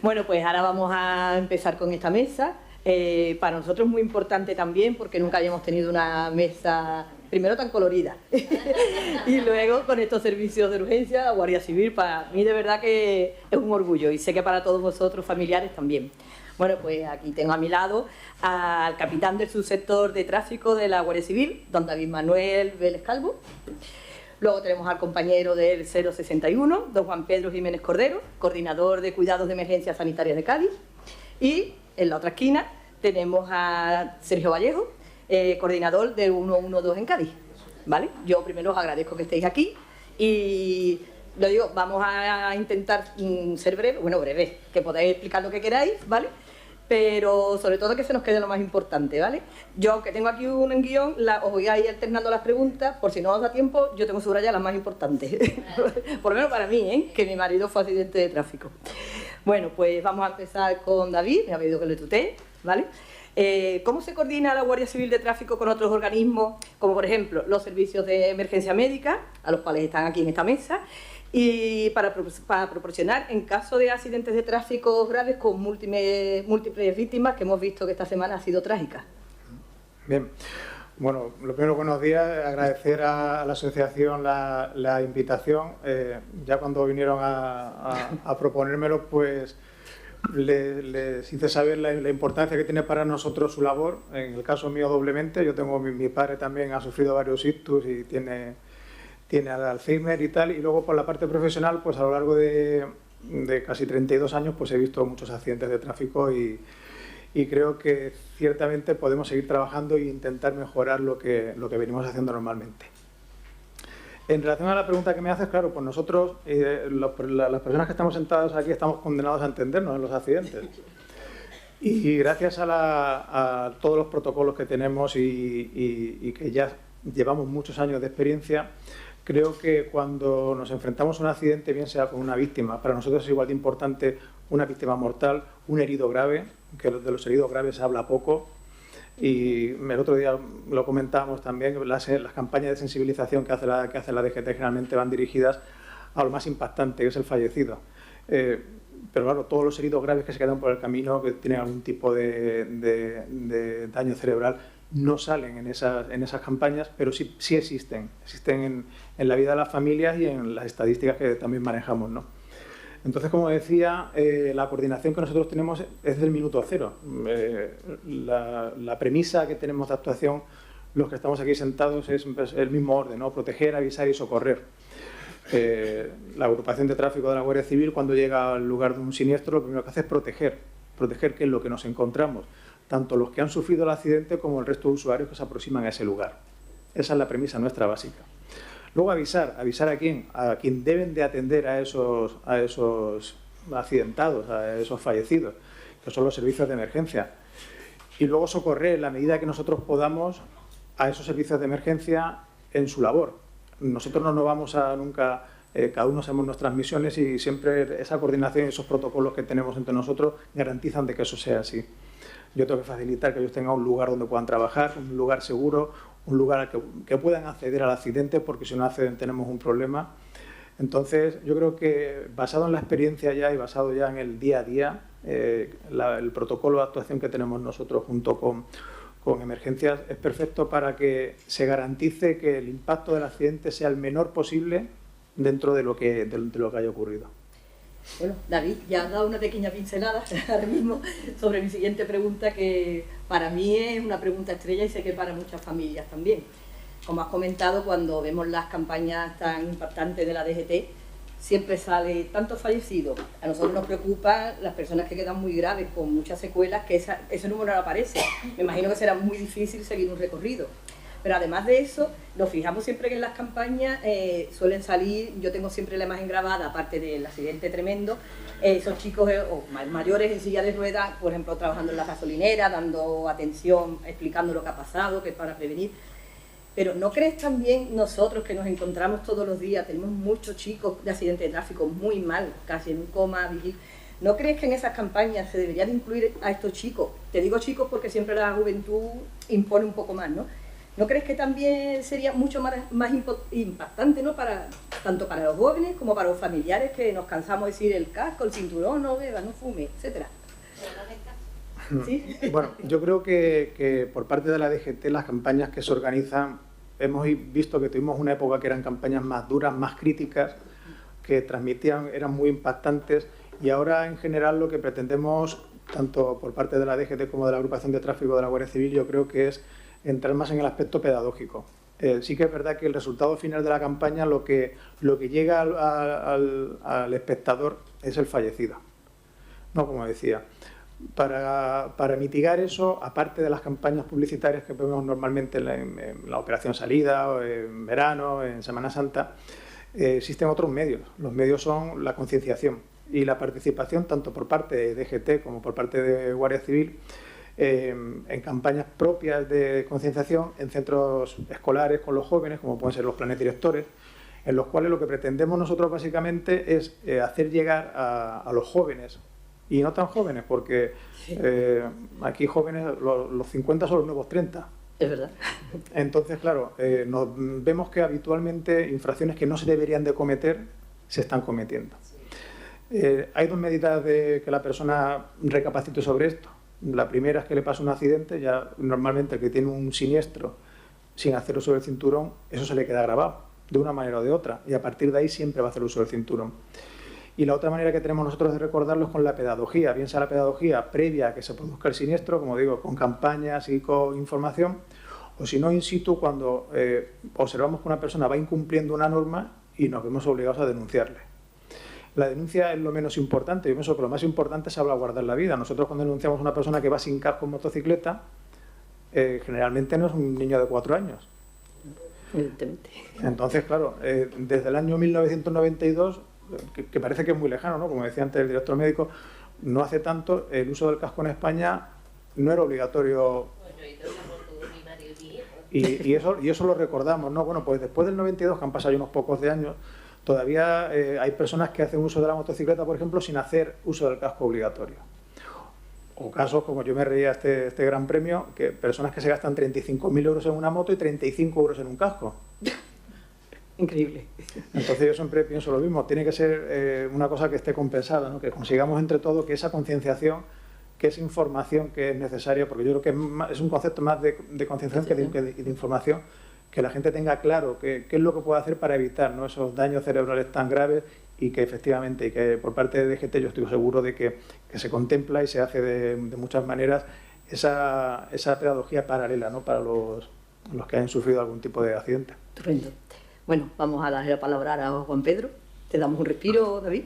Bueno, pues ahora vamos a empezar con esta mesa. Para nosotros es muy importante también porque nunca habíamos tenido una mesa, primero tan colorida, y luego con estos servicios de urgencia, la Guardia Civil, para mí de verdad que es un orgullo y sé que para todos vosotros familiares también. Bueno, pues aquí tengo a mi lado al capitán del subsector de tráfico de la Guardia Civil, don David Manuel Vélez Calvo. Luego tenemos al compañero del 061, don Juan Pedro Jiménez Cordero, coordinador de cuidados de emergencias sanitarias de Cádiz. Y en la otra esquina tenemos a Sergio Vallejo, coordinador de 112 en Cádiz. ¿Vale? Yo primero os agradezco que estéis aquí y lo digo, vamos a intentar ser breves, bueno, breves, que podáis explicar lo que queráis, ¿vale? Pero sobre todo que se nos quede lo más importante, ¿vale? Yo, aunque tengo aquí un guión, os voy a ir alternando las preguntas, por si no os da tiempo, yo tengo subrayadas las más importantes. Por lo menos para mí, ¿eh? Que mi marido fue accidente de tráfico. Bueno, pues vamos a empezar con David, me ha pedido que le tutee, ¿vale? ¿Cómo se coordina la Guardia Civil de Tráfico con otros organismos, como por ejemplo los servicios de emergencia médica, a los cuales están aquí en esta mesa, y para proporcionar en caso de accidentes de tráfico graves con múltiples víctimas que hemos visto que esta semana ha sido trágica? Bien, bueno, lo primero, buenos días, agradecer a la asociación la invitación. Ya cuando vinieron a proponérmelo, pues les hice saber la importancia que tiene para nosotros su labor. En el caso mío doblemente, yo tengo mi padre también ha sufrido varios ictus y tiene Alzheimer y tal, y luego por la parte profesional, pues a lo largo de casi 32 años, pues he visto muchos accidentes de tráfico y creo que ciertamente podemos seguir trabajando e intentar mejorar lo que venimos haciendo normalmente. En relación a la pregunta que me haces, claro, pues nosotros, las personas que estamos sentadas aquí, estamos condenados a entendernos en los accidentes. Y gracias a todos los protocolos que tenemos y que ya llevamos muchos años de experiencia, creo que cuando nos enfrentamos a un accidente, bien sea con una víctima, para nosotros es igual de importante una víctima mortal, un herido grave, que de los heridos graves se habla poco, y el otro día lo comentábamos también, las campañas de sensibilización que hace la DGT generalmente van dirigidas a lo más impactante, que es el fallecido. Pero claro, todos los heridos graves que se quedan por el camino, que tienen algún tipo de daño cerebral, no salen en esas campañas, pero sí existen en la vida de las familias y en las estadísticas que también manejamos, ¿no? Entonces, como decía, la coordinación que nosotros tenemos es del minuto cero. La premisa que tenemos de actuación, los que estamos aquí sentados, es el mismo orden, ¿no? Proteger, avisar y socorrer. La agrupación de tráfico de la Guardia Civil, cuando llega al lugar de un siniestro, lo primero que hace es proteger, que es lo que nos encontramos, tanto los que han sufrido el accidente como el resto de usuarios que se aproximan a ese lugar. Esa es la premisa nuestra básica. Luego avisar a quien deben de atender a esos accidentados, a esos fallecidos, que son los servicios de emergencia. Y luego socorrer en la medida que nosotros podamos a esos servicios de emergencia en su labor. Nosotros no nos vamos a nunca, cada uno hacemos nuestras misiones y siempre esa coordinación y esos protocolos que tenemos entre nosotros garantizan de que eso sea así. Yo tengo que facilitar que ellos tengan un lugar donde puedan trabajar, un lugar seguro, un lugar al que puedan acceder al accidente, porque si no acceden tenemos un problema. Entonces, yo creo que basado en la experiencia ya y basado ya en el día a día, el protocolo de actuación que tenemos nosotros junto con emergencias es perfecto para que se garantice que el impacto del accidente sea el menor posible dentro de lo que haya ocurrido. Bueno, David, ya has dado una pequeña pincelada ahora mismo sobre mi siguiente pregunta, que para mí es una pregunta estrella y sé que para muchas familias también. Como has comentado, cuando vemos las campañas tan impactantes de la DGT, siempre sale tantos fallecidos. A nosotros nos preocupa las personas que quedan muy graves, con muchas secuelas, que ese número no aparece. Me imagino que será muy difícil seguir un recorrido. Pero además de eso, nos fijamos siempre que en las campañas suelen salir, yo tengo siempre la imagen grabada, aparte del accidente tremendo, esos chicos o mayores en silla de ruedas, por ejemplo, trabajando en la gasolinera, dando atención, explicando lo que ha pasado, que es para prevenir. Pero ¿no crees también nosotros que nos encontramos todos los días, tenemos muchos chicos de accidentes de tráfico muy mal, casi en un coma, ¿no crees que en esas campañas se debería de incluir a estos chicos? Te digo chicos porque siempre la juventud impone un poco más, ¿no? ¿No crees que también sería mucho más impactante, ¿no? Tanto para los jóvenes como para los familiares, que nos cansamos de decir el casco, el cinturón, no beba, no fume, etcétera? ¿Sí? Bueno, yo creo que por parte de la DGT las campañas que se organizan, hemos visto que tuvimos una época que eran campañas más duras, más críticas, que transmitían, eran muy impactantes, y ahora en general lo que pretendemos, tanto por parte de la DGT como de la Agrupación de Tráfico de la Guardia Civil, yo creo que es entrar más en el aspecto pedagógico. Sí que es verdad que el resultado final de la campaña, lo que llega al espectador es el fallecido, ¿no? Como decía. Para mitigar eso, aparte de las campañas publicitarias que vemos normalmente en la Operación Salida, o en verano, en Semana Santa, existen otros medios. Los medios son la concienciación y la participación tanto por parte de DGT como por parte de Guardia Civil en campañas propias de concienciación en centros escolares con los jóvenes, como pueden ser los planes directores, en los cuales lo que pretendemos nosotros básicamente es hacer llegar a los jóvenes, y no tan jóvenes, porque sí, aquí jóvenes, los 50 son los nuevos 30. Es verdad. Entonces, claro, vemos que habitualmente infracciones que no se deberían de cometer se están cometiendo. Hay dos medidas de que la persona recapacite sobre esto. La primera es que le pasa un accidente, ya normalmente el que tiene un siniestro sin hacer uso del cinturón, eso se le queda grabado, de una manera o de otra, y a partir de ahí siempre va a hacer uso del cinturón. Y la otra manera que tenemos nosotros de recordarlo es con la pedagogía, bien sea la pedagogía previa a que se produzca el siniestro, como digo, con campañas y con información, o si no in situ, cuando observamos que una persona va incumpliendo una norma y nos vemos obligados a denunciarle. La denuncia es lo menos importante, yo pienso que lo más importante es salvaguardar la vida. Nosotros cuando denunciamos a una persona que va sin casco en motocicleta, generalmente no es un niño de 4 años. Evidentemente. Entonces, claro, desde el año 1992... que parece que es muy lejano, ¿no? Como decía antes el director médico, no hace tanto el uso del casco en España no era obligatorio. Y eso lo recordamos, ¿no? Bueno, pues después del 92, que han pasado ya unos pocos de años, todavía hay personas que hacen uso de la motocicleta, por ejemplo, sin hacer uso del casco obligatorio. O casos, como yo me reía este gran premio, que personas que se gastan 35.000 euros en una moto y 35 euros en un casco. Increíble. Entonces yo siempre pienso lo mismo, tiene que ser una cosa que esté compensada, ¿no? Que consigamos entre todos que esa concienciación, que esa información que es necesaria, porque yo creo que es un concepto más de concienciación que de información, que la gente tenga claro qué es lo que puede hacer para evitar, ¿no?, esos daños cerebrales tan graves, y que efectivamente, y que por parte de DGT yo estoy seguro de que se contempla y se hace de muchas maneras esa pedagogía paralela, ¿no?, para los que han sufrido algún tipo de accidente. Estupendo. Bueno, vamos a darle la palabra a Juan Pedro. Te damos un respiro, David.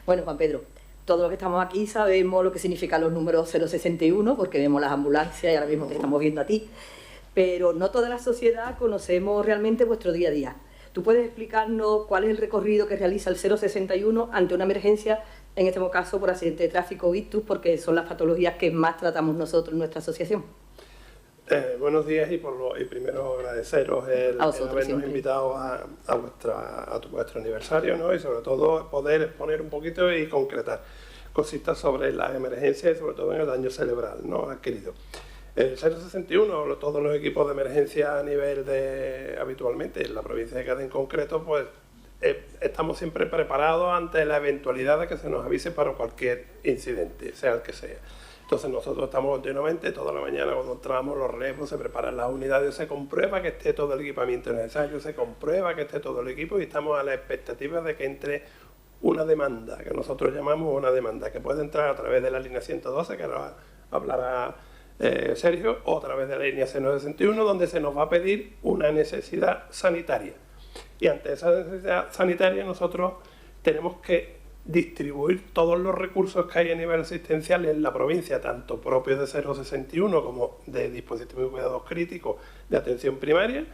Bueno, Juan Pedro, todos los que estamos aquí sabemos lo que significan los números 061, porque vemos las ambulancias y ahora mismo te estamos viendo a ti, pero no toda la sociedad conocemos realmente vuestro día a día. ¿Tú puedes explicarnos cuál es el recorrido que realiza el 061 ante una emergencia, en este caso por accidente de tráfico o ictus, porque son las patologías que más tratamos nosotros en nuestra asociación? Buenos días, y primero agradeceros el habernos siempre invitado a vuestro aniversario, ¿no? Y sobre todo poder exponer un poquito y concretar cositas sobre las emergencias y sobre todo en el daño cerebral, ¿no?, adquirido. El 061, todos los equipos de emergencia a nivel habitualmente en la provincia de Cádiz en concreto, pues estamos siempre preparados ante la eventualidad de que se nos avise para cualquier incidente, sea el que sea. Entonces nosotros estamos continuamente, toda la mañana cuando entramos, los relevos, se preparan las unidades, se comprueba que esté todo el equipamiento necesario, se comprueba que esté todo el equipo, y estamos a la expectativa de que entre una demanda, que nosotros llamamos una demanda, que puede entrar a través de la línea 112, que ahora hablará Sergio, o a través de la línea 061, donde se nos va a pedir una necesidad sanitaria. Y ante esa necesidad sanitaria nosotros tenemos que distribuir todos los recursos que hay a nivel asistencial en la provincia, tanto propios de 061 como de dispositivos de cuidados críticos de atención primaria,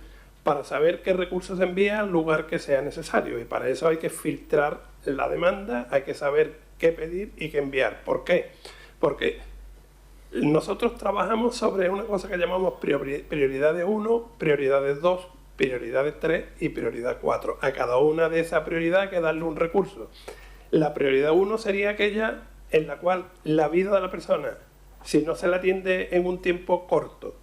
para saber qué recursos se envía al lugar que sea necesario. Y para eso hay que filtrar la demanda, hay que saber qué pedir y qué enviar. ¿Por qué? Porque nosotros trabajamos sobre una cosa que llamamos prioridades 1, prioridades 2, prioridades 3 y prioridad 4. A cada una de esas prioridades hay que darle un recurso. La prioridad 1 sería aquella en la cual la vida de la persona, si no se la atiende en un tiempo corto,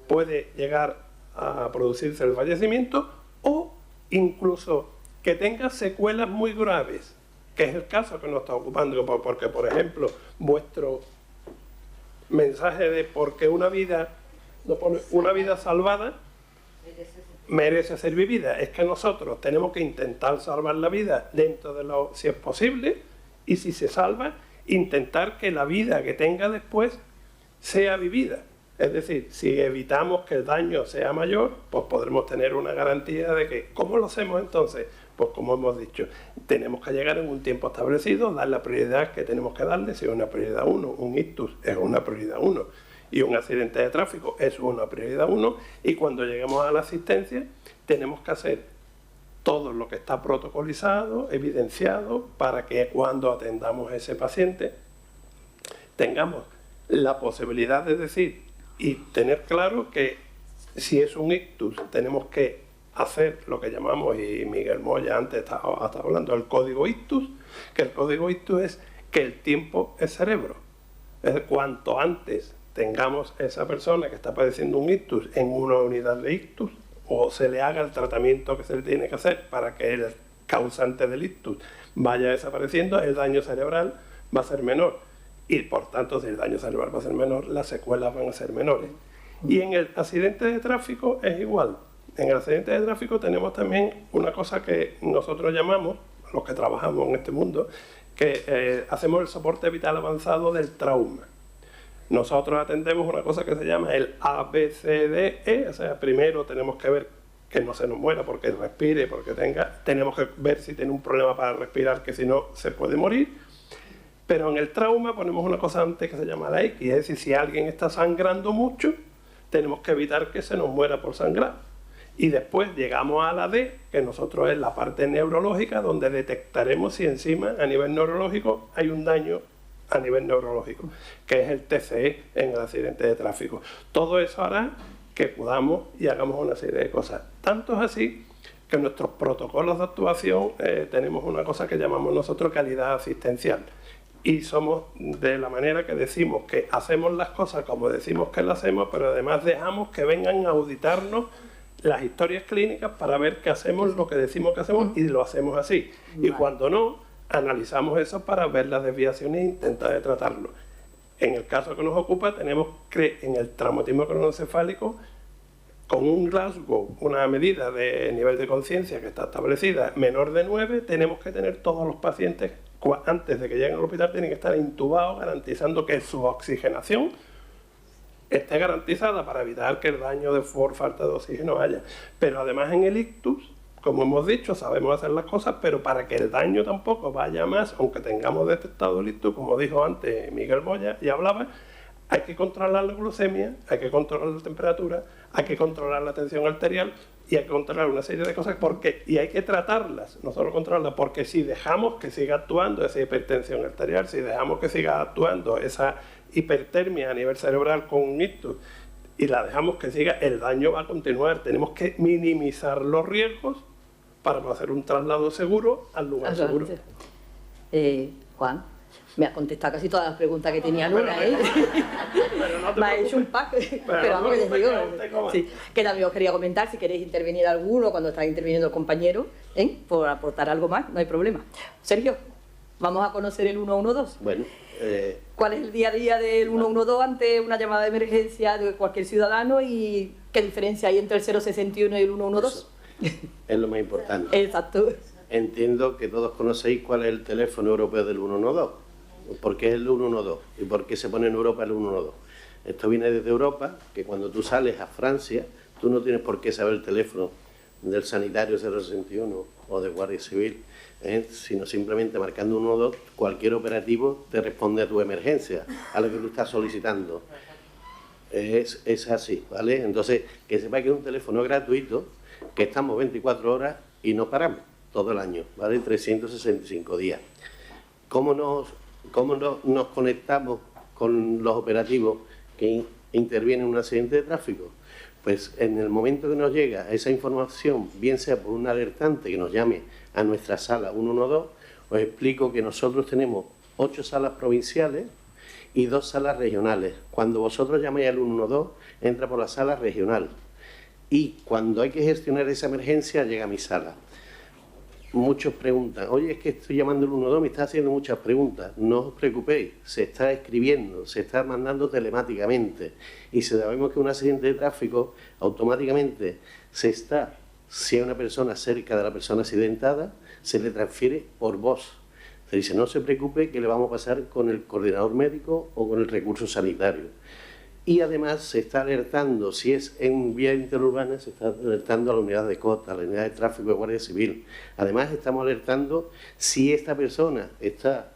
puede llegar a producirse el fallecimiento, o incluso que tenga secuelas muy graves, que es el caso que nos está ocupando, porque, por ejemplo, vuestro mensaje de por qué una vida salvada merece ser vivida, es que nosotros tenemos que intentar salvar la vida dentro de lo, si es posible, y si se salva, intentar que la vida que tenga después sea vivida. Es decir, si evitamos que el daño sea mayor, pues podremos tener una garantía de que, ¿cómo lo hacemos entonces? Pues como hemos dicho, tenemos que llegar en un tiempo establecido, dar la prioridad que tenemos que darle, si es una prioridad 1, un ictus es una prioridad 1 y un accidente de tráfico es una prioridad 1, y cuando lleguemos a la asistencia tenemos que hacer todo lo que está protocolizado, evidenciado, para que cuando atendamos a ese paciente tengamos la posibilidad de decir y tener claro que si es un ictus tenemos que hacer lo que llamamos, y Miguel Moya antes estaba hablando del código ictus, que el código ictus es que el tiempo es cerebro. Es decir, cuanto antes tengamos esa persona que está padeciendo un ictus en una unidad de ictus, o se le haga el tratamiento que se le tiene que hacer para que el causante del ictus vaya desapareciendo, el daño cerebral va a ser menor. Y por tanto, si el daño cerebral va a ser menor, las secuelas van a ser menores. Y en el accidente de tráfico es igual. En el accidente de tráfico tenemos también una cosa que nosotros llamamos, los que trabajamos en este mundo, que hacemos el soporte vital avanzado del trauma. Nosotros atendemos una cosa que se llama el ABCDE, o sea, primero tenemos que ver que no se nos muera porque respire, porque tenemos que ver si tiene un problema para respirar, que si no se puede morir. Pero en el trauma ponemos una cosa antes que se llama la X, es decir, si alguien está sangrando mucho, tenemos que evitar que se nos muera por sangrar. Y después llegamos a la D, que nosotros es la parte neurológica, donde detectaremos si encima a nivel neurológico hay un daño a nivel neurológico, que es el TCE en el accidente de tráfico. Todo eso hará que podamos y hagamos una serie de cosas. Tanto es así que en nuestros protocolos de actuación tenemos una cosa que llamamos nosotros calidad asistencial. Y somos de la manera que decimos que hacemos las cosas como decimos que las hacemos, pero además dejamos que vengan a auditarnos las historias clínicas para ver que hacemos lo que decimos que hacemos y lo hacemos así. Y cuando no, analizamos eso para ver las desviaciones e intentar tratarlo. En el caso que nos ocupa, tenemos que en el traumatismo craneoencefálico, con un Glasgow, una medida de nivel de conciencia que está establecida menor de 9, tenemos que tener todos los pacientes, antes de que lleguen al hospital, tienen que estar intubados, garantizando que su oxigenación esté garantizada para evitar que el daño por falta de oxígeno haya. Pero además en el ictus, como hemos dicho, sabemos hacer las cosas, pero para que el daño tampoco vaya más, aunque tengamos detectado el ictus, como dijo antes Miguel Moya y hablaba, hay que controlar la glucemia, hay que controlar la temperatura, hay que controlar la tensión arterial y hay que controlar una serie de cosas y hay que tratarlas, no solo controlarlas, porque si dejamos que siga actuando esa hipertensión arterial, si dejamos que siga actuando esa hipertermia a nivel cerebral con un ictus y la dejamos que siga, el daño va a continuar. Tenemos que minimizar los riesgos para hacer un traslado seguro al lugar seguro. Juan, me ha contestado casi todas las preguntas que tenía Luna, ¿eh? Me ha hecho un pack, pero vamos, que les digo, sí, que también os quería comentar, si queréis intervenir alguno cuando está interviniendo el compañero, por aportar algo más, no hay problema. Sergio, vamos a conocer el 112. Bueno, ¿cuál es el día a día del 112 ante una llamada de emergencia de cualquier ciudadano y qué diferencia hay entre el 061 y el 112? Es lo más importante. Exacto. Entiendo que todos conocéis cuál es el teléfono europeo del 112. ¿Por qué es el 112? ¿Y por qué se pone en Europa el 112? Esto viene desde Europa, que cuando tú sales a Francia, tú no tienes por qué saber el teléfono del sanitario 061 o de Guardia Civil, sino simplemente marcando 112, cualquier operativo te responde a tu emergencia, a lo que tú estás solicitando. Es así, ¿vale? Entonces, que sepa que es un teléfono gratuito, que estamos 24 horas y no paramos todo el año, ¿vale? 365 días. ¿Cómo nos conectamos con los operativos que intervienen en un accidente de tráfico? Pues en el momento que nos llega esa información, bien sea por un alertante que nos llame a nuestra sala 112, os explico que nosotros tenemos 8 salas provinciales y 2 salas regionales. Cuando vosotros llamáis al 112, entra por la sala regional. Y cuando hay que gestionar esa emergencia, llega a mi sala. Muchos preguntan, oye, es que estoy llamando al 112, me está haciendo muchas preguntas. No os preocupéis, se está escribiendo, se está mandando telemáticamente. Y si sabemos que un accidente de tráfico, automáticamente si hay una persona cerca de la persona accidentada, se le transfiere por voz. Se dice, no se preocupe, que le vamos a pasar con el coordinador médico o con el recurso sanitario. Y además se está alertando, si es en vía interurbana, se está alertando a la unidad de cota, a la unidad de tráfico de Guardia Civil. Además estamos alertando si esta persona está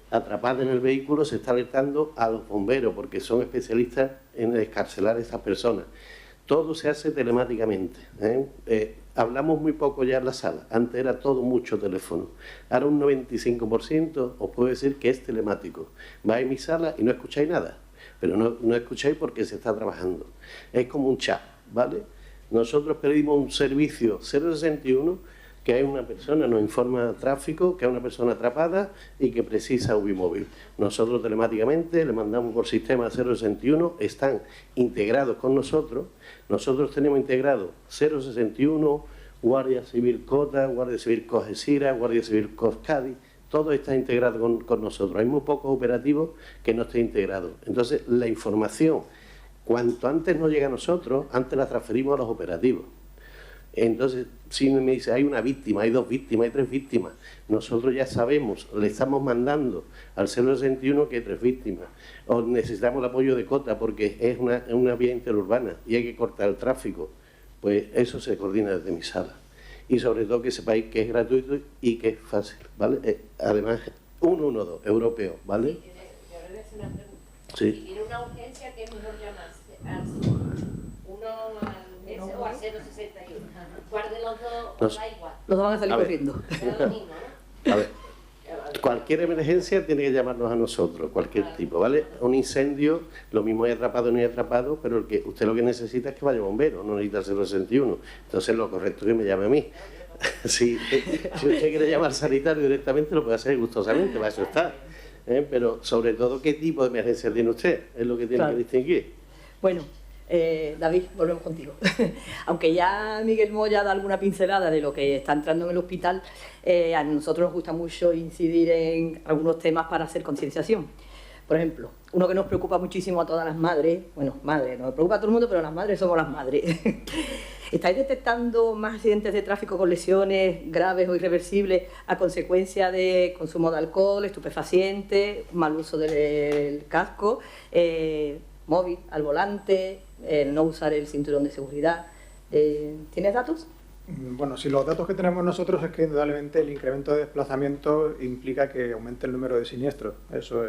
atrapada en el vehículo, se está alertando a los bomberos, porque son especialistas en excarcelar a estas personas. Todo se hace telemáticamente. Hablamos muy poco ya en la sala, antes era todo mucho teléfono. Ahora un 95% os puedo decir que es telemático. Vais a mi sala y no escucháis nada. Pero no escucháis porque se está trabajando. Es como un chat, ¿vale? Nosotros pedimos un servicio 061, que hay una persona, nos informa tráfico, que hay una persona atrapada y que precisa Ubimóvil. Nosotros telemáticamente le mandamos por sistema 061, están integrados con nosotros. Nosotros tenemos integrado 061, Guardia Civil Cota, Guardia Civil Cosesira, Guardia Civil Coscadi. Todo está integrado con nosotros. Hay muy pocos operativos que no estén integrados. Entonces, la información, cuanto antes nos llega a nosotros, antes la transferimos a los operativos. Entonces, si me dice, hay una víctima, hay 2 víctimas, hay 3 víctimas, nosotros ya sabemos, le estamos mandando al 061 que hay 3 víctimas. O necesitamos el apoyo de cota porque es una vía interurbana y hay que cortar el tráfico. Pues eso se coordina desde mi sala. Y sobre todo que sepáis que es gratuito y que es fácil, ¿vale? Además, 112, europeo, ¿vale? Yo le voy a hacer una pregunta. Sí. Si tiene una urgencia, ¿qué es mejor llamarse? ¿Al 1 o al 061? ¿Cuál de los dos da igual? Los dos van a salir corriendo. Es lo mismo, ¿no? A ver, cualquier emergencia tiene que llamarnos a nosotros, cualquier tipo, ¿vale? Un incendio, lo mismo hay atrapado ni atrapado, pero usted lo que necesita es que vaya bombero, no necesita el 061. Entonces lo correcto es que me llame a mí. Si usted quiere llamar sanitario directamente, lo puede hacer gustosamente, para eso está. Pero sobre todo, ¿qué tipo de emergencia tiene usted? Es lo que tiene que distinguir. Bueno, David, volvemos contigo. Aunque ya Miguel Moya da alguna pincelada de lo que está entrando en el hospital, a nosotros nos gusta mucho incidir en algunos temas para hacer concienciación. Por ejemplo, uno que nos preocupa muchísimo a todas las madres, bueno, madres, nos preocupa a todo el mundo, pero las madres somos las madres. ¿Estáis detectando más accidentes de tráfico con lesiones graves o irreversibles a consecuencia de consumo de alcohol, estupefacientes, mal uso del casco, móvil al volante, no usar el cinturón de seguridad? ¿Tienes datos? Bueno, si los datos que tenemos nosotros es que indudablemente el incremento de desplazamiento implica que aumente el número de siniestros. Eso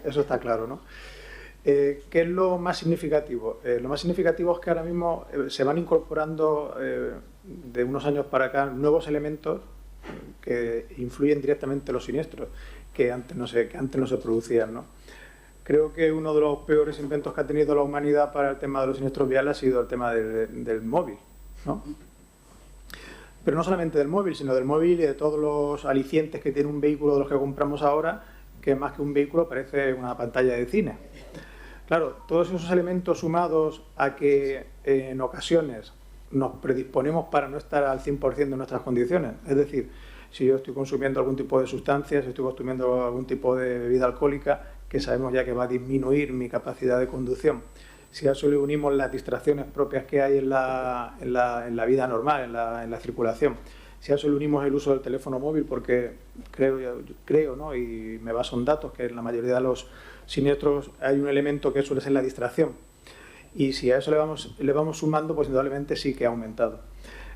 está claro, ¿no? ¿Qué es lo más significativo? Lo más significativo es que ahora mismo se van incorporando de unos años para acá nuevos elementos que influyen directamente en los siniestros, que antes no se producían, ¿no? Creo que uno de los peores inventos que ha tenido la humanidad para el tema de los siniestros viales ha sido el tema del móvil, ¿no? Pero no solamente del móvil, sino del móvil y de todos los alicientes que tiene un vehículo de los que compramos ahora, que más que un vehículo parece una pantalla de cine. Claro, todos esos elementos sumados a que en ocasiones nos predisponemos para no estar al 100% de nuestras condiciones. Es decir, si yo estoy consumiendo algún tipo de sustancias, si estoy consumiendo algún tipo de bebida alcohólica, que sabemos ya que va a disminuir mi capacidad de conducción. Si a eso le unimos las distracciones propias que hay en la vida normal, en la circulación, si a eso le unimos el uso del teléfono móvil, porque creo, ¿no?, y me baso en datos, que en la mayoría de los siniestros hay un elemento que suele ser la distracción, y si a eso le vamos sumando, pues indudablemente sí que ha aumentado.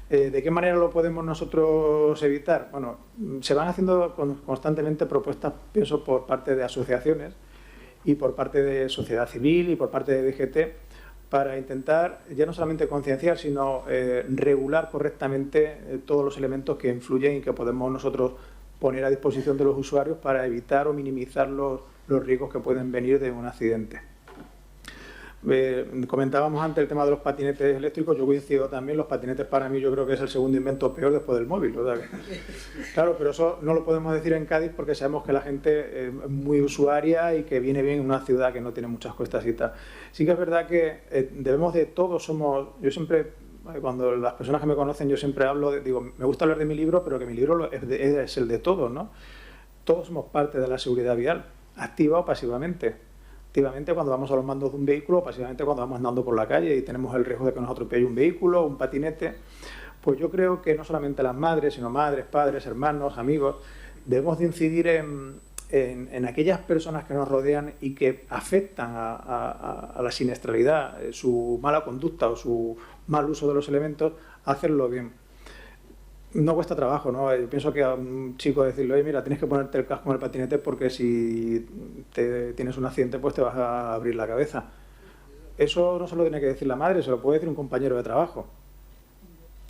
¿De qué manera lo podemos nosotros evitar? Bueno, se van haciendo constantemente propuestas, pienso, por parte de asociaciones y por parte de sociedad civil y por parte de DGT, para intentar ya no solamente concienciar, sino regular correctamente todos los elementos que influyen y que podemos nosotros poner a disposición de los usuarios para evitar o minimizar los riesgos que pueden venir de un accidente. Comentábamos antes el tema de los patinetes eléctricos, yo coincido también, los patinetes para mí yo creo que es el segundo invento peor después del móvil. O sea que, claro, pero eso no lo podemos decir en Cádiz porque sabemos que la gente es muy usuaria y que viene bien en una ciudad que no tiene muchas cuestas y tal. Sí que es verdad que debemos de todos somos, yo siempre, cuando las personas que me conocen, yo siempre hablo, digo, me gusta hablar de mi libro, pero que mi libro es el de todos, ¿no? Todos somos parte de la seguridad vial, activa o pasivamente. Activamente cuando vamos a los mandos de un vehículo, pasivamente cuando vamos andando por la calle y tenemos el riesgo de que nos atropelle un vehículo, un patinete. Pues yo creo que no solamente las madres, sino madres, padres, hermanos, amigos, debemos de incidir en aquellas personas que nos rodean y que afectan a la siniestralidad, su mala conducta o su mal uso de los elementos, hacerlo bien. No cuesta trabajo, ¿no? Yo pienso que a un chico decirle, oye, mira, tienes que ponerte el casco en el patinete porque si tienes un accidente pues te vas a abrir la cabeza. Eso no se lo tiene que decir la madre, se lo puede decir un compañero de trabajo.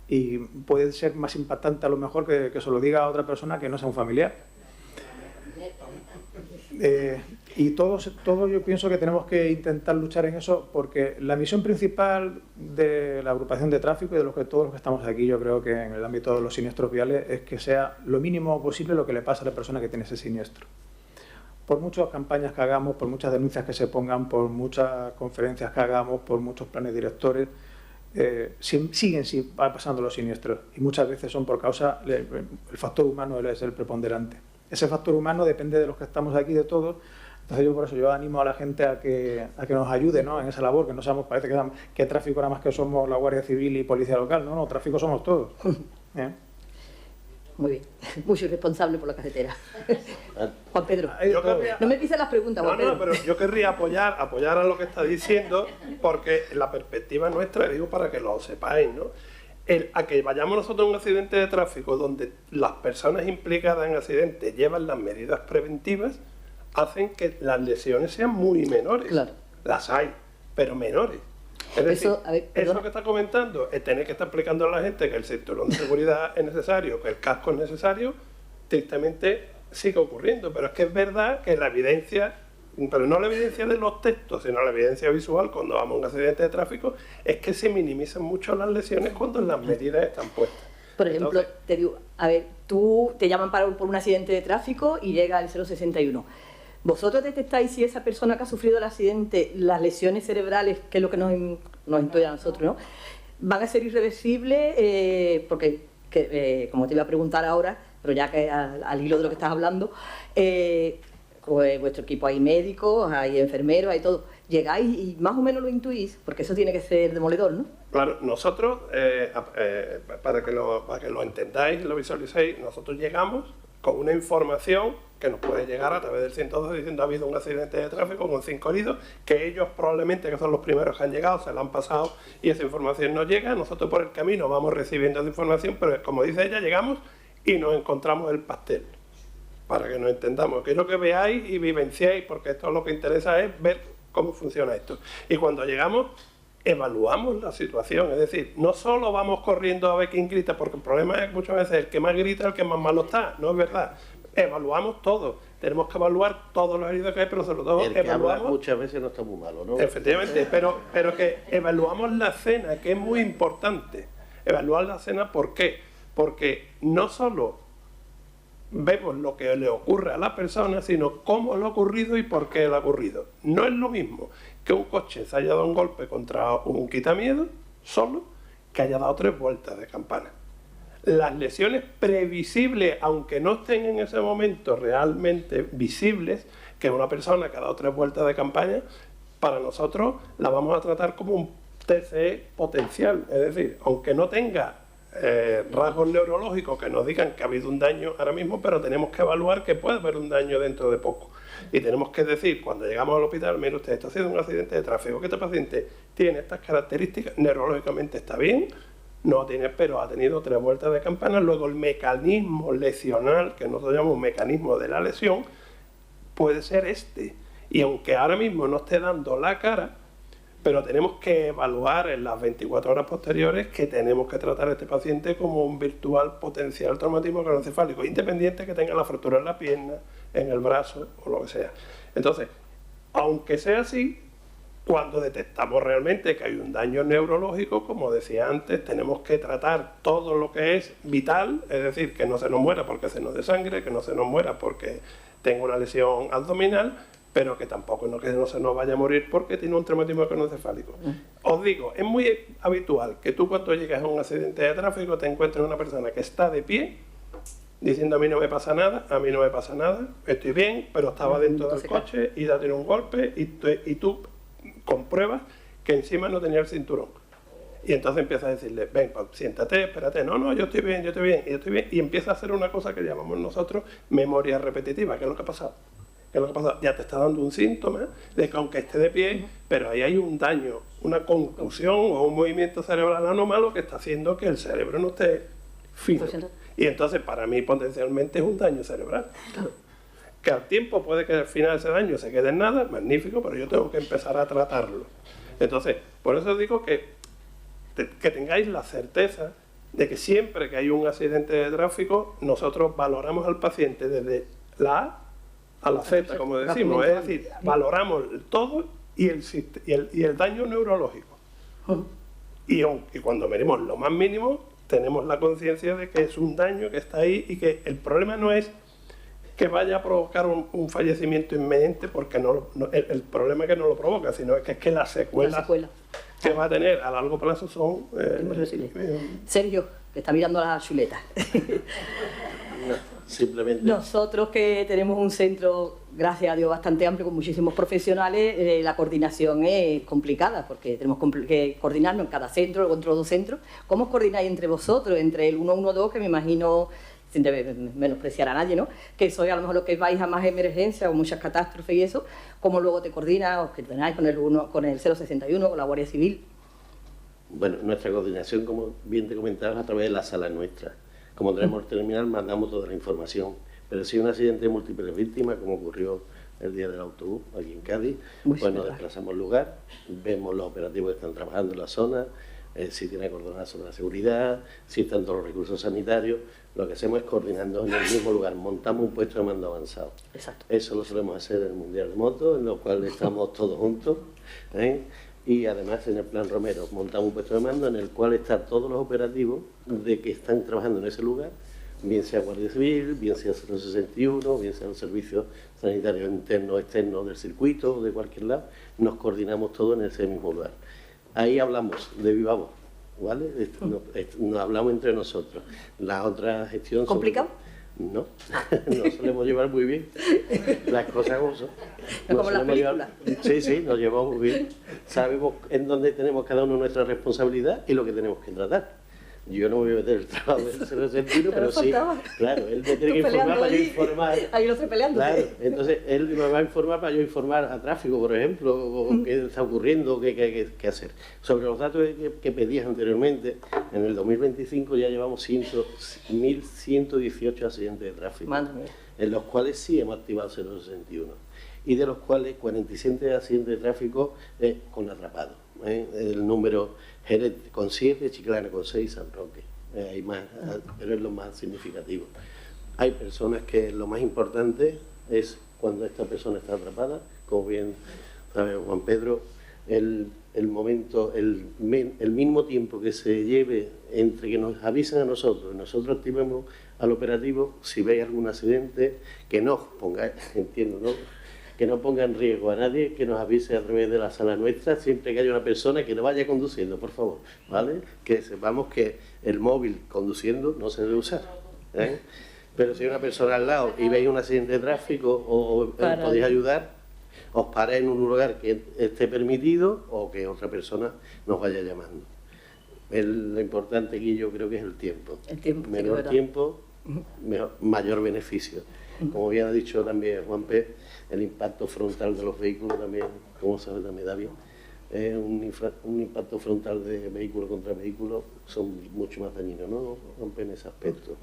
Y puede ser más impactante a lo mejor que se lo diga a otra persona que no sea un familiar. Y todos yo pienso que tenemos que intentar luchar en eso porque la misión principal de la agrupación de tráfico y de todos los que estamos aquí, yo creo que en el ámbito de los siniestros viales, es que sea lo mínimo posible lo que le pasa a la persona que tiene ese siniestro. Por muchas campañas que hagamos, por muchas denuncias que se pongan, por muchas conferencias que hagamos, por muchos planes directores, siguen pasando los siniestros y muchas veces son por causa, el factor humano es el preponderante. Ese factor humano depende de los que estamos aquí, de todos. Entonces por eso yo animo a la gente a que nos ayude, ¿no?, en esa labor, que no seamos, parece que tráfico nada más que somos la Guardia Civil y Policía Local, no, tráfico somos todos. Muy bien, muy irresponsable por la carretera. Juan Pedro, no me pises las preguntas, Juan Pedro. No, pero yo querría apoyar a lo que está diciendo, porque la perspectiva nuestra, digo para que lo sepáis, ¿no? A que vayamos nosotros a un accidente de tráfico donde las personas implicadas en accidentes llevan las medidas preventivas, hacen que las lesiones sean muy menores. Claro. Las hay, pero menores. Es decir, eso que está comentando, es tener que estar explicando a la gente que el cinturón de seguridad es necesario, que el casco es necesario, tristemente sigue ocurriendo. Pero es que es verdad que la evidencia, pero no la evidencia de los textos, sino la evidencia visual cuando vamos a un accidente de tráfico, es que se minimizan mucho las lesiones cuando las medidas están puestas. Por ejemplo, entonces, te digo, a ver, tú te llaman por un accidente de tráfico y llega el 061. ¿Vosotros detectáis si esa persona que ha sufrido el accidente, las lesiones cerebrales, que es lo que nos intuye a nosotros, ¿no?, van a ser irreversibles? Porque, como te iba a preguntar ahora, pero ya que al hilo de lo que estás hablando, pues vuestro equipo hay médicos, hay enfermeros, hay todo. Llegáis y más o menos lo intuís, porque eso tiene que ser demoledor, ¿no? Claro, nosotros, para que lo entendáis y lo visualicéis, nosotros llegamos con una información que nos puede llegar a través del 112 diciendo ha habido un accidente de tráfico con 5 heridos, que ellos probablemente, que son los primeros que han llegado, se la han pasado y esa información nos llega. Nosotros por el camino vamos recibiendo esa información, pero como dice ella, llegamos y nos encontramos el pastel. Para que nos entendamos, quiero que veáis y vivenciéis, porque esto lo que interesa es ver cómo funciona esto. Y cuando llegamos, evaluamos la situación, es decir, no solo vamos corriendo a ver quién grita, porque el problema es muchas veces el que más grita, el que más malo está, no es verdad. Evaluamos todo, tenemos que evaluar todos los heridos que hay, pero sobre todo el que evaluamos... habla muchas veces no está muy malo, ¿no? Efectivamente, pero que evaluamos la escena, que es muy importante. Evaluar la escena, ¿por qué? Porque no solo vemos lo que le ocurre a la persona, sino cómo le ha ocurrido y por qué le ha ocurrido. No es lo mismo que un coche se haya dado un golpe contra un quitamiedo solo, que haya dado 3 vueltas de campana. Las lesiones previsibles, aunque no estén en ese momento realmente visibles, que una persona que ha dado 3 vueltas de campana, para nosotros la vamos a tratar como un TCE potencial. Es decir, aunque no tenga rasgos neurológicos que nos digan que ha habido un daño ahora mismo, pero tenemos que evaluar que puede haber un daño dentro de poco. Y tenemos que decir, cuando llegamos al hospital, mire usted, está haciendo un accidente de tráfico, que este paciente tiene estas características, neurológicamente está bien, no tiene, pero ha tenido 3 vueltas de campana. Luego el mecanismo lesional, que nosotros llamamos mecanismo de la lesión, puede ser este. Y aunque ahora mismo no esté dando la cara, pero tenemos que evaluar en las 24 horas posteriores que tenemos que tratar a este paciente como un virtual potencial traumatismo craneoencefálico, independiente que tenga la fractura en la pierna, en el brazo o lo que sea. Entonces, aunque sea así, Cuando detectamos realmente que hay un daño neurológico, como decía antes, tenemos que tratar todo lo que es vital, es decir, que no se nos muera porque se nos dé sangre, que no se nos muera porque tenga una lesión abdominal, pero que tampoco que no se nos vaya a morir porque tiene un traumatismo craneoencefálico. Os digo, es muy habitual que tú cuando llegas a un accidente de tráfico te encuentres una persona que está de pie, diciendo a mí no me pasa nada, a mí no me pasa nada, estoy bien, pero estaba dentro del coche y da tiene un golpe y tú compruebas que encima no tenía el cinturón. Y entonces empieza a decirle, ven, pues, siéntate, espérate, no, yo estoy bien, y empieza a hacer una cosa que llamamos nosotros memoria repetitiva, que es lo que ha pasado. Ya te está dando un síntoma de que aunque esté de pie, pero ahí hay un daño, una concusión o un movimiento cerebral anómalo que está haciendo que el cerebro no esté fino. Y entonces para mí potencialmente es un daño cerebral. Que al tiempo puede que al final ese daño se quede en nada, magnífico, pero yo tengo que empezar a tratarlo. Entonces, por eso digo que tengáis la certeza de que siempre que hay un accidente de tráfico, nosotros valoramos al paciente desde la A a la Z, como decimos, es decir, valoramos todo y el daño neurológico. Y cuando medimos lo más mínimo, tenemos la conciencia de que es un daño que está ahí y que el problema no es que vaya a provocar un fallecimiento inminente, porque el problema es que no lo provoca, sino es que las secuelas que va a tener a largo plazo son... Sergio, que está mirando la chuleta. Simplemente. Nosotros que tenemos un centro, gracias a Dios, bastante amplio, con muchísimos profesionales, la coordinación es complicada, porque tenemos que coordinarnos en cada centro, entre los dos centros. ¿Cómo os coordináis entre vosotros? Entre el 112, que me imagino, sin menospreciar a nadie, ¿no?, que sois a lo mejor los que vais a más emergencias o muchas catástrofes y eso. ¿Cómo luego te coordinas? ¿Os coordináis con el 061, con la Guardia Civil? Bueno, nuestra coordinación, como bien te comentaba, es a través de la sala nuestra. Como tenemos el terminal, mandamos toda la información. Pero si hay un accidente de múltiples víctimas, como ocurrió el día del autobús aquí en Cádiz, pues nos desplazamos al lugar, vemos los operativos que están trabajando en la zona, si tiene acordonazo de la seguridad, si están todos los recursos sanitarios. Lo que hacemos es coordinando en el mismo lugar, montamos un puesto de mando avanzado. Exacto. Eso lo solemos hacer en el Mundial de Moto, en lo cual estamos todos juntos, y además en el Plan Romero montamos un puesto de mando en el cual están todos los operativos de que están trabajando en ese lugar, bien sea Guardia Civil, bien sea 061, bien sea los servicios sanitarios internos o externos del circuito o de cualquier lado, nos coordinamos todos en ese mismo lugar. Ahí hablamos de viva voz, ¿vale? Nos hablamos entre nosotros. La otra gestión... ¿Complicado? No, nos solemos llevar muy bien, las cosas como son. No como las películas. Sí, nos llevamos muy bien. Sabemos en dónde tenemos cada uno nuestra responsabilidad y lo que tenemos que tratar. Yo no me voy a meter el trabajo del 061, pero sí, claro, él me tiene que informar para yo informar. Ahí lo estoy peleando. Claro, entonces él me va a informar para yo informar a tráfico, por ejemplo, o qué está ocurriendo, qué hacer. Sobre los datos que pedías anteriormente, en el 2025 ya llevamos 1.118 accidentes de tráfico, en los cuales sí hemos activado 061, y de los cuales 47 accidentes de tráfico con atrapados. El número Jerez con 7, Chiclana con 6, San Roque. Hay más, pero es lo más significativo. Hay personas que lo más importante es cuando esta persona está atrapada, como bien sabe Juan Pedro, el momento, el mismo tiempo que se lleve entre que nos avisen a nosotros y nosotros activemos al operativo, si veis algún accidente, que no ponga, entiendo, ¿no?, que no ponga en riesgo a nadie, que nos avise a través de la sala nuestra, siempre que haya una persona que no vaya conduciendo, por favor, ¿vale? Que sepamos que el móvil conduciendo no se debe usar, ¿eh? Pero si hay una persona al lado y veis un accidente de tráfico o podéis ayudar, os paráis en un lugar que esté permitido o que otra persona nos vaya llamando. Lo importante aquí yo creo que es el tiempo. Menor tiempo, mayor beneficio. Como bien ha dicho también Juan P., el impacto frontal de los vehículos también, como sabe también David, un impacto frontal de vehículo contra vehículo son mucho más dañinos, ¿no, Juan P., en ese aspecto?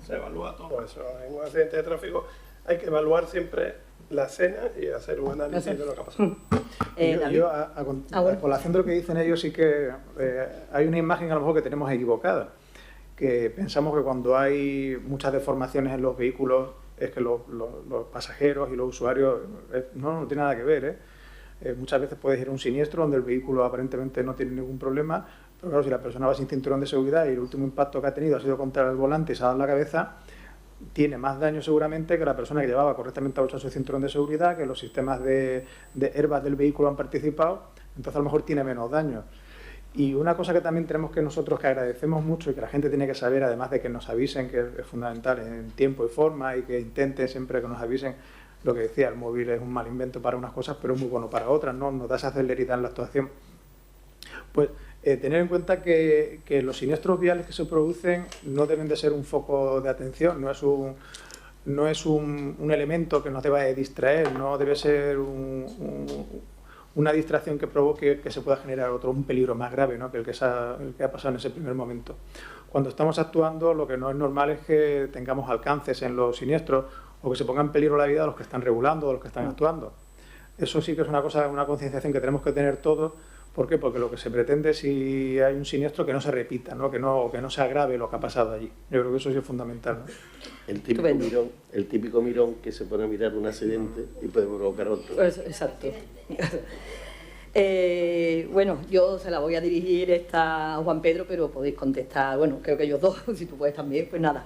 Se evalúa todo eso. En un accidente de tráfico hay que evaluar siempre la escena y hacer un análisis de lo que ha pasado. A colación de lo que dicen ellos, sí que hay una imagen a lo mejor que tenemos equivocada, que pensamos que cuando hay muchas deformaciones en los vehículos es que los pasajeros y los usuarios no tiene nada que ver, Muchas veces puedes ir a un siniestro donde el vehículo aparentemente no tiene ningún problema, pero claro, si la persona va sin cinturón de seguridad y el último impacto que ha tenido ha sido contra el volante y se ha dado en la cabeza, tiene más daño seguramente que la persona que llevaba correctamente abrochado su cinturón de seguridad, que los sistemas de airbag del vehículo han participado, entonces a lo mejor tiene menos daño. Y una cosa que también tenemos que nosotros, que agradecemos mucho y que la gente tiene que saber, además de que nos avisen, que es fundamental en tiempo y forma, y que intenten siempre que nos avisen, lo que decía, el móvil es un mal invento para unas cosas, pero es muy bueno para otras, ¿no? Nos da esa celeridad en la actuación. Pues tener en cuenta que los siniestros viales que se producen no deben de ser un foco de atención, no es un elemento que nos deba de distraer, no debe ser una distracción que provoque que se pueda generar un peligro más grave, ¿no? que el que ha pasado en ese primer momento. Cuando estamos actuando, lo que no es normal es que tengamos alcances en los siniestros o que se ponga en peligro la vida de los que están regulando o de los que están actuando. Eso sí que es una concienciación que tenemos que tener todos. ¿Por qué? Porque lo que se pretende, si hay un siniestro, que no se repita, ¿no? Que no se agrave lo que ha pasado allí. Yo creo que eso sí es fundamental, ¿no? El típico mirón que se pone a mirar un accidente y puede provocar otro. Exacto. Bueno, yo se la voy a dirigir esta a Juan Pedro, pero podéis contestar, bueno, creo que ellos dos, si tú puedes también, pues nada.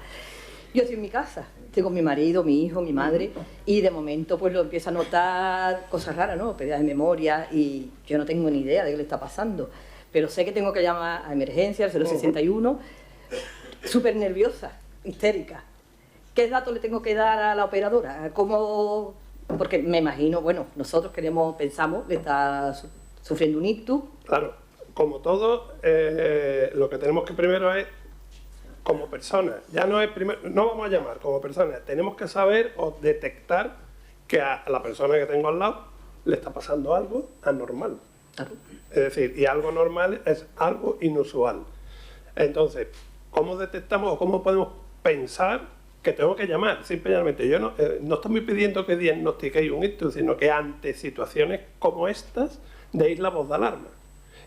Yo estoy en mi casa, estoy con mi marido, mi hijo, mi madre, y de momento pues lo empiezo a notar cosas raras, ¿no? Pérdidas de memoria, y yo no tengo ni idea de qué le está pasando, pero sé que tengo que llamar a emergencia, al 061, súper nerviosa, histérica. ¿Qué datos le tengo que dar a la operadora? ¿Cómo? Porque me imagino, bueno, nosotros pensamos que está sufriendo un ictus. Claro, como todo, lo que tenemos que primero es, como persona, ya no es primero, no vamos a llamar como persona, tenemos que saber o detectar que a la persona que tengo al lado le está pasando algo anormal. Es decir, y algo normal es algo inusual. Entonces, ¿cómo detectamos o cómo podemos pensar que tengo que llamar? Simplemente, yo no estoy pidiendo que diagnostiquéis un ictus, sino que ante situaciones como estas, deis la voz de alarma.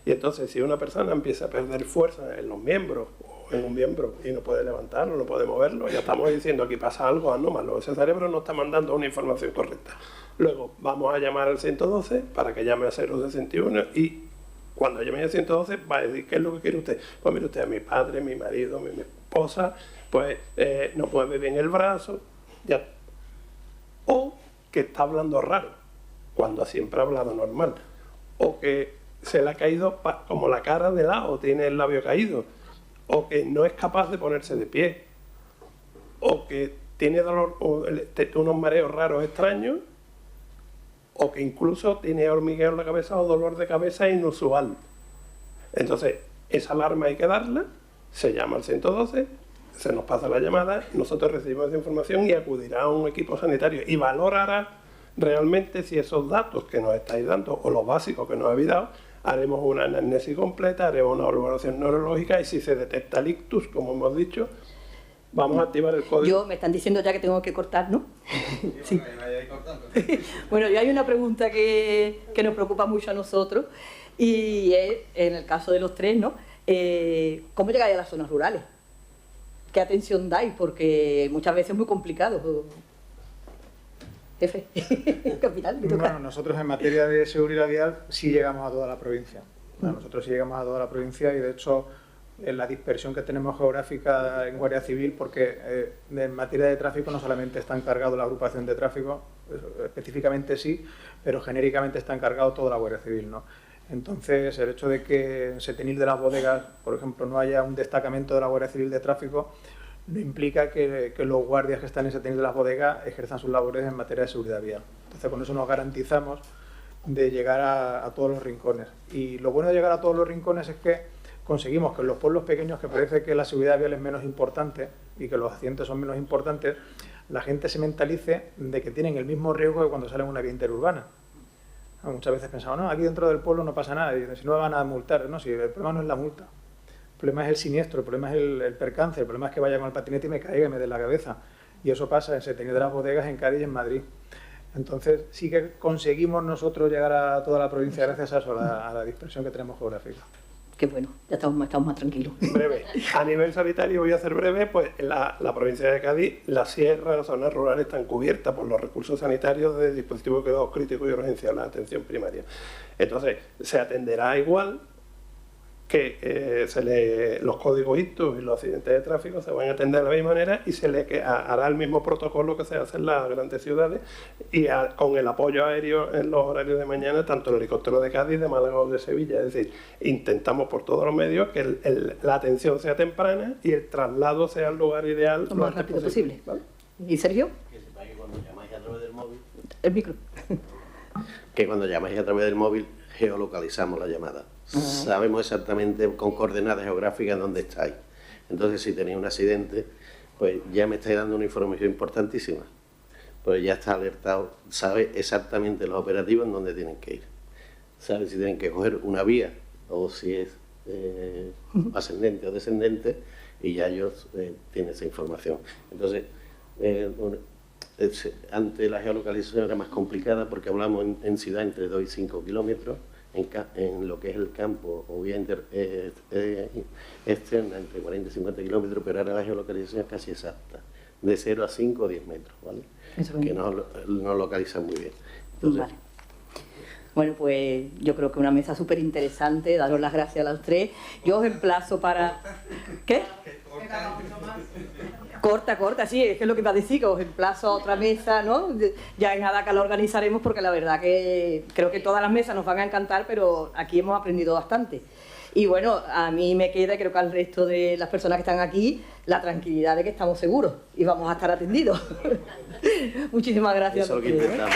Y entonces, si una persona empieza a perder fuerza en los miembros, o en un miembro, y no puede levantarlo, no puede moverlo, ya estamos diciendo aquí pasa algo anómalo, ese cerebro no está mandando una información correcta. Luego, vamos a llamar al 112 para que llame a 061 y cuando llame al 112 va a decir, ¿qué es lo que quiere usted? Pues mire usted, a mi padre, mi marido, mi esposa, pues no mueve bien el brazo, ya. O que está hablando raro, cuando siempre ha hablado normal. O que se le ha caído como la cara de lado, tiene el labio caído. O que no es capaz de ponerse de pie. O que tiene dolor, o unos mareos raros extraños. O que incluso tiene hormigueo en la cabeza o dolor de cabeza inusual. Entonces, esa alarma hay que darla, se llama al 112, se nos pasa la llamada, nosotros recibimos esa información y acudirá a un equipo sanitario y valorará realmente si esos datos que nos estáis dando o los básicos que nos habéis dado, haremos una anamnesis completa, haremos una valoración neurológica y si se detecta el ictus, como hemos dicho, vamos a activar el código. Me están diciendo ya que tengo que cortar, ¿no? Sí. Bueno, yo hay una pregunta que nos preocupa mucho a nosotros y es, en el caso de los tres, ¿no? ¿Cómo llegáis a las zonas rurales? ¿Qué atención dais? Porque muchas veces es muy complicado. Jefe, capitán, me toca. Bueno, nosotros en materia de seguridad vial sí llegamos a toda la provincia. Nosotros sí llegamos a toda la provincia y de hecho en la dispersión que tenemos geográfica en Guardia Civil, porque en materia de tráfico no solamente está encargado la agrupación de tráfico, específicamente sí, pero genéricamente está encargado toda la Guardia Civil, ¿no? Entonces, el hecho de que en Setenil de las Bodegas, por ejemplo, no haya un destacamento de la Guardia Civil de tráfico, no implica que los guardias que están en Setenil de las Bodegas ejerzan sus labores en materia de seguridad vial. Entonces, con eso nos garantizamos de llegar a todos los rincones. Y lo bueno de llegar a todos los rincones es que conseguimos que en los pueblos pequeños, que parece que la seguridad vial es menos importante y que los accidentes son menos importantes, la gente se mentalice de que tienen el mismo riesgo que cuando salen en una vía interurbana. Muchas veces pensamos, no, aquí dentro del pueblo no pasa nada, y si no me van a multar, no, si el problema no es la multa, el problema es el siniestro, el problema es el percance, el problema es que vaya con el patinete y me caiga y me dé la cabeza. Y eso pasa en Setenil de las Bodegas, en Cádiz y en Madrid. Entonces sí que conseguimos nosotros llegar a toda la provincia gracias a eso, a la dispersión que tenemos geográfica. que bueno, ya estamos más tranquilos. Breve. A nivel sanitario, voy a ser breve, pues la provincia de Cádiz, la sierra, las zonas rurales están cubiertas por los recursos sanitarios de dispositivos de cuidados críticos y urgencia, la atención primaria. Entonces, se atenderá igual que los códigos ictus y los accidentes de tráfico se van a atender de la misma manera y se le hará el mismo protocolo que se hace en las grandes ciudades y con el apoyo aéreo en los horarios de mañana, tanto el helicóptero de Cádiz, de Málaga o de Sevilla. Es decir, intentamos por todos los medios que la atención sea temprana y el traslado sea el lugar ideal lo más rápido posible. ¿Vale? ¿Y Sergio? Que sepáis que cuando llamáis a través del móvil... El micro. Que cuando llamáis a través del móvil geolocalizamos la llamada. Sabemos exactamente con coordenadas geográficas dónde estáis. Entonces, si tenéis un accidente, pues ya me estáis dando una información importantísima. Pues ya está alertado, sabe exactamente los operativos en dónde tienen que ir. Sabe si tienen que coger una vía o si es ascendente o descendente y ya ellos tienen esa información. Entonces, ante la geolocalización era más complicada porque hablamos en ciudad entre 2 y 5 kilómetros. En lo que es el campo o vía externa entre 40 y 50 kilómetros, pero ahora la geolocalización es casi exacta, de 0 a 5 o 10 metros, ¿vale? Que nos localiza muy bien. Entonces, vale. Bueno, pues yo creo que una mesa súper interesante, daros las gracias a los tres. Yo os emplazo para... ¿Qué? Corta, sí, es que es lo que iba a decir, que os emplazo a otra mesa, ¿no? Ya en Adaca la organizaremos porque la verdad que creo que todas las mesas nos van a encantar, pero aquí hemos aprendido bastante. Y bueno, a mí me queda, creo que al resto de las personas que están aquí, la tranquilidad de que estamos seguros y vamos a estar atendidos. Muchísimas gracias. Eso es lo que intentamos.